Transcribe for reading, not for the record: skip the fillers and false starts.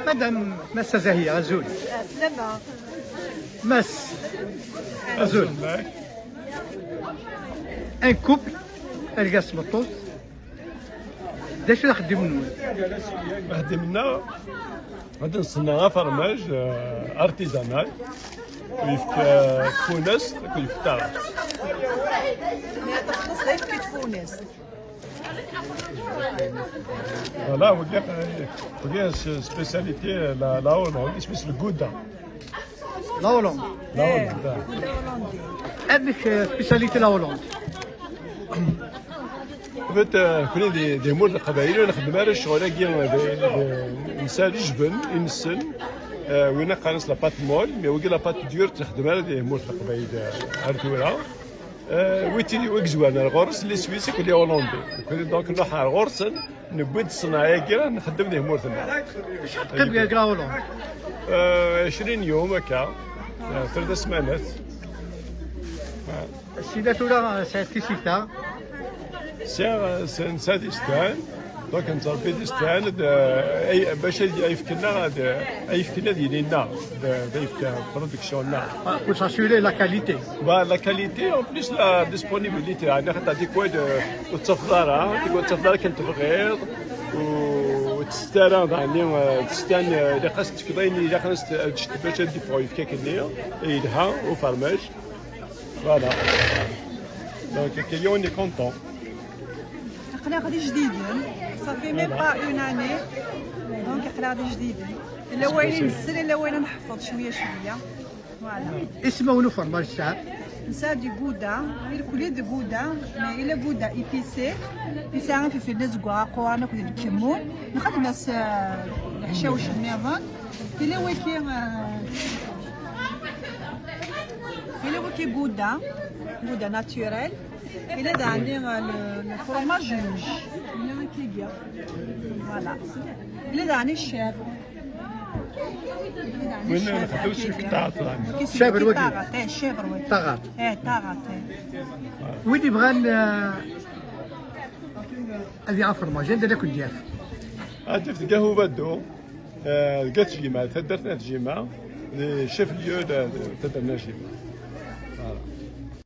Madame Massa Zahia, Azul. سلامة. Mas Azul. Un couple, القاس مطوط. داش اللي خدموا؟ خدمنا غادي نصنع فرماج ارتيزانال ويفك كونس ويفتح. ما تخلص ليش كتفونس. فوالا وكاع سبيسياليتي لا هولندي اسمها الكودا. لا هولند. لا هولندا. هذيك سبيساليتي لا هولند. بغيت كوني دي مول القبائل ونخدم على الشغل كي نسال جبن ينسن وين قانص لاباط مول مي وكي لاباط ديور تخدم على دي مول القبائل عرفتوها ويتي وكزوان الغرس اللي سويسي كلي هولندي كوني دونك نروح على الغرس نبد الصناعيه كي نخدم دي مول ثما. شحال تقدر لا هولند؟ 20 يوم هكا 3 سمانات. السيدات ولا ساعتي سيتا. سي ديستان دونك نتربي ديستان باش يفكنا يفكنا ديالنا يفك برودكسيوننا pour s'assurer la qualité. لا كاليتي اون بليس لا ديسبونيبيليتي يعني حتى ديك واحد وتصفدارها ديك تصفدار كانت تبغيض وتستارا يعني تستان اذا خاصك تكضيني اذا خاصك باش دي بروي كيكني يدها وفرماج فوالا دونك كليون كونطون. قلنا غادي جديدين صافي ميم با اون اني دونك قلنا غادي جديدين الا وين نسل الا وين نحفظ شويه شويه فوالا. اسمه ونو فرماج ساعة. نسال دي غودا الكولي دي غودا مي الا غودا ايبيسي يساعد في الناس قوانا كل الكمون نخدم ناس الحشاوش الميضان الا وكي غودا ناتوريل إلا دا عندي الفرماج روج إلا كيكيا فوالا إلا دا عندي الشاب وين نخدمو في القطاعات شابر ودي. شابر ودي طاغات. طاغات. وين يبغى هذه فرماج عندنا كل ديال. هادي في قهوة بدو لقات جيمة تدرنا جيمة شاف اليود تدرنا جيمة.